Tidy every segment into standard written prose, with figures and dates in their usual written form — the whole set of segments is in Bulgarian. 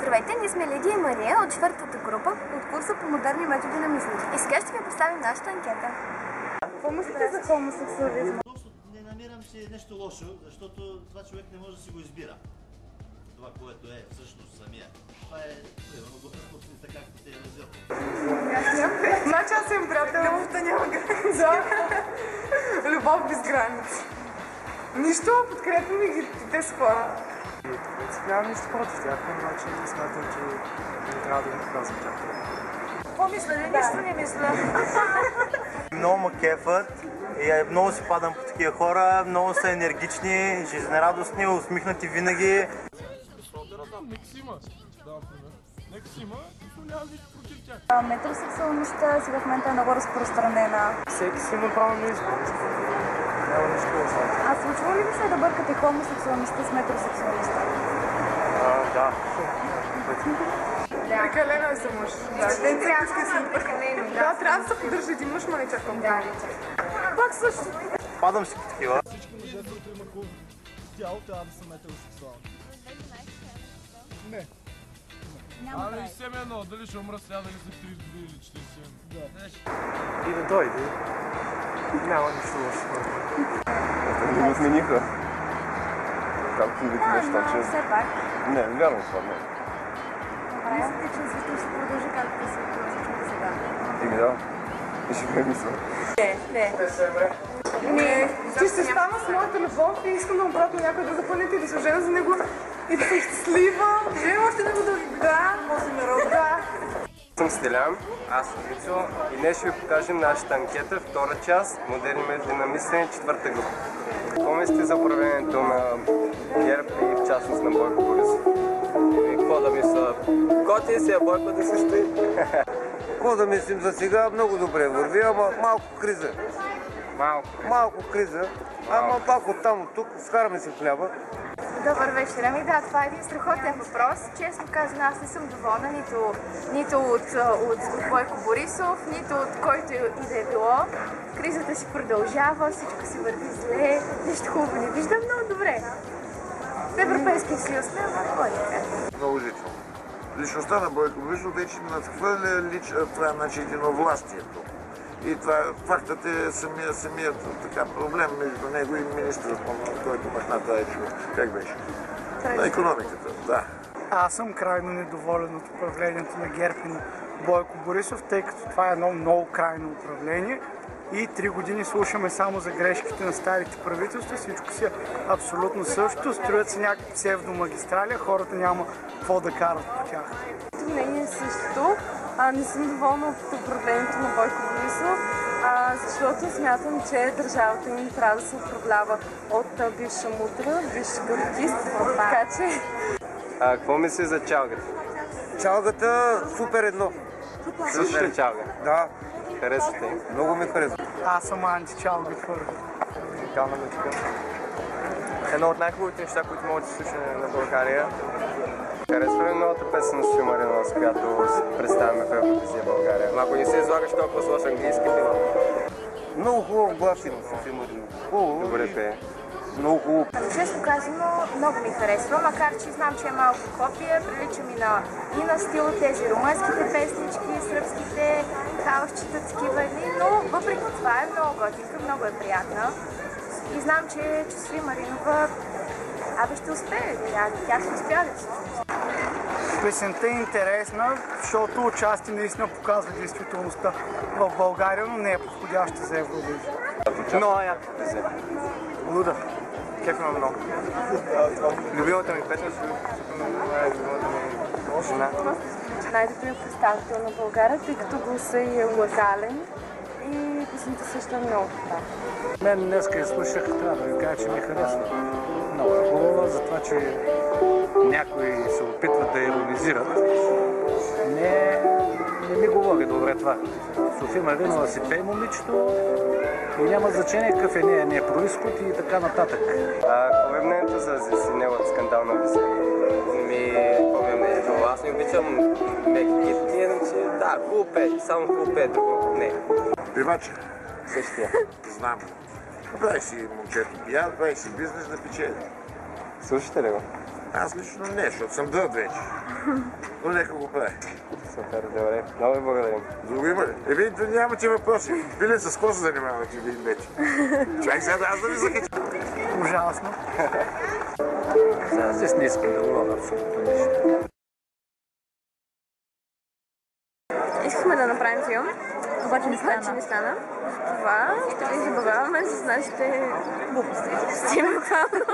Здравейте, ние сме Лидия и Мария от четвъртата група от курса по модерни методи на мислене. И сега ще ви представим нашата анкета. Какво мислите за хомосексуализма? Не намирам, че е нещо лошо, защото това човек не може да си го избира. Това, което е всъщност самия. Това е, примерно, така както те е развил. Значи аз съм приятел. Любовта няма граници. Любов без граници. Нищо, подкрепяме ги, те са хора. Нямам нищо против тях, обаче не смятам, че не трябва да им показвам тях. Какво мисля? Нищо не мисля. Много ме кефът и много си падам по такива хора, много са енергични, жизнерадостни, усмихнати винаги. Нека си има, давам пример. Нека си има, но нямам нищо против тях. Метросексуалността сега в момента е много разпространена. Всеки си има право на избор. Няма нищо лошо. А случва ли ви се да бъркате хомосексуалността с метросексуалността? Да. Прекалено е за мъж. Не трябва да се прекалено. Да, трябва да се поддържа един мъж, но не чакам. Да, пак също. Падам си по такива. Всички мъже, които има хубаво тяло, трябва да са метросексуални. Не. Не си семе едно, дали ще умра сега, дали са 30 години или 47. И да дойде. Няма нищо лошо. Не го смениха. Както вид неща, че... Все пак. Не, вярно това, не. Мислите, че развитие ще продължи както се случва сега? Ими да. И ще ме мисля. Не. Ти ще стана с моята любов и искам да обратно някой да запълните и да се оженя за него и да съм щастлива. Живеем още него да ви да. Може народ, да. Съм Стелян, аз съм Вицо и днес ще ви покажем нашата анкета, втора част, модерни методи на мислене, четвърта група. Какво мислите за управлението на ГЕРБ и в частност на Бойко Борисов? И какво да мисля? Готин си, а Бойко да се стои. Какво да мислим за сега? Много добре върви, ама малко криза. Малко криза, ама пак оттам от тук, скараме се в хляба. Добър вечер. Ами да, това е един страхотен въпрос. Честно казано, аз не съм доволна нито от Бойко Борисов, нито от който и да е било. Кризата си продължава, всичко си върви зле, нищо хубаво не виждам, много добре. В Европейския съюз сме, ама какво е така? Много лично. Личността на Бойко Борисов вече надхвърля това значи единовластието. И това фактът е самият така проблем между него и министър, който махна тази човек. Как беше? На икономиката, да. Аз съм крайно недоволен от управлението на ГЕРБ и на Бойко Борисов, тъй като това е едно много крайно управление и 3 години слушаме само за грешките на старите правителства, всичко си е абсолютно също, строят се някакви псевдомагистрали, хората няма какво да карат по тях. Мнение също. Не съм доволна от управлението на Бойко Борисов, защото смятам, че държавата ни трябва да се управлява от бивша мутра, бивш гърдист, така че... Какво мислиш за чалгата? Чалгата супер едно. Супер чалга. Да. Харесвате? Много ми харесва. Аз съм античалга твърдо. Музикална музика. Едно от най-хубавите неща, които могат да се случи на България. Харесва ли новата песен на София Маринова, с която представяме в Евровизия България? Ако не се излагаш толкова с лош английски, било. Много хубав глас има София Маринова. Добре пее. Много хубаво. Честно казано, много ми харесва, макар че знам, че е малко копия, прилича ми и на стил тези румънските песнички, сръбските хаосчета, такива едни, но въпреки това е много готинка, много е приятна. И знам, че София Маринова ще успее, тя ще успя ли всъщност. Песента е интересна, защото отчасти наистина показва действителността в България, но не е подходяща за Евровизия. Много яка песен. Луда. Кеф ме много. Любимата ми песен е любимата ми жена. Най-добрият представител на България, тъй като гласа е лазален и песента също е много добра. Мен днеска я слушах, трябва да ви кажа, че ми харесва. Много е хубава, за това, че някои се опитват да иронизират. Не ми говори добре това. София Маринова си пее момичето и няма значение какъв е нея происход и така нататък. Какво е мнението за неговата скандална визия? Какво е мнението? Аз не обичам меките, иначе да, хубаво пее, само хубаво пее, друго не. Пивача. Същия. Знам. Прави си момчето пиян, прави си бизнес да печели. Слушате ли го? Аз лично не, защото съм дърд вече. Но нека го прави. Супер, добре. Много ви благодарим. Друго има ли? Вие нямате въпроси. Вие с какво се занимавате вие вече? Чай сега аз да ви закача. Ужасно. Сега здесь не искам да говоря абсолютно нищо. Искахме да направим филм, обаче не стана. Това ще ви забавяваме с нашите глупости. Буквално.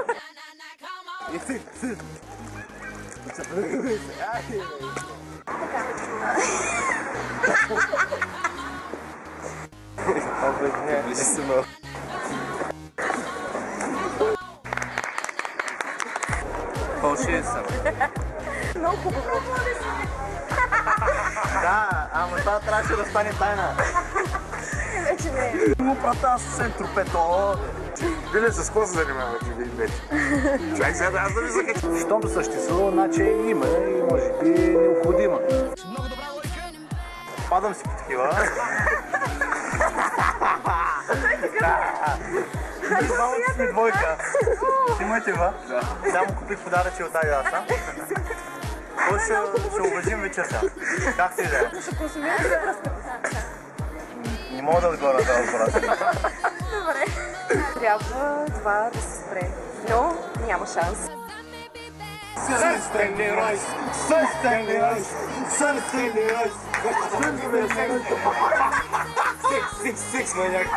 Фалшив съм. Много хубаво. Да, ама това трябваше да стане тайна. Вече не е. Му прата съвсем трупето. Вие с какво се занимавате вие вече? Чай сега аз да ви закача. Щом съществува, значи има и може би е необходима. Падам си по такива. Двамата сме двойка. Имате ва? Само купих подаръче от Адидаса. Ще уважим вечерта. Как се иде? Не мога да отговоря на този въпрос. Добре. Трябва това да се спре. Но няма шанс. Сърстен герой! Сърстен герой! Сърстен герой! Сикс, маняк!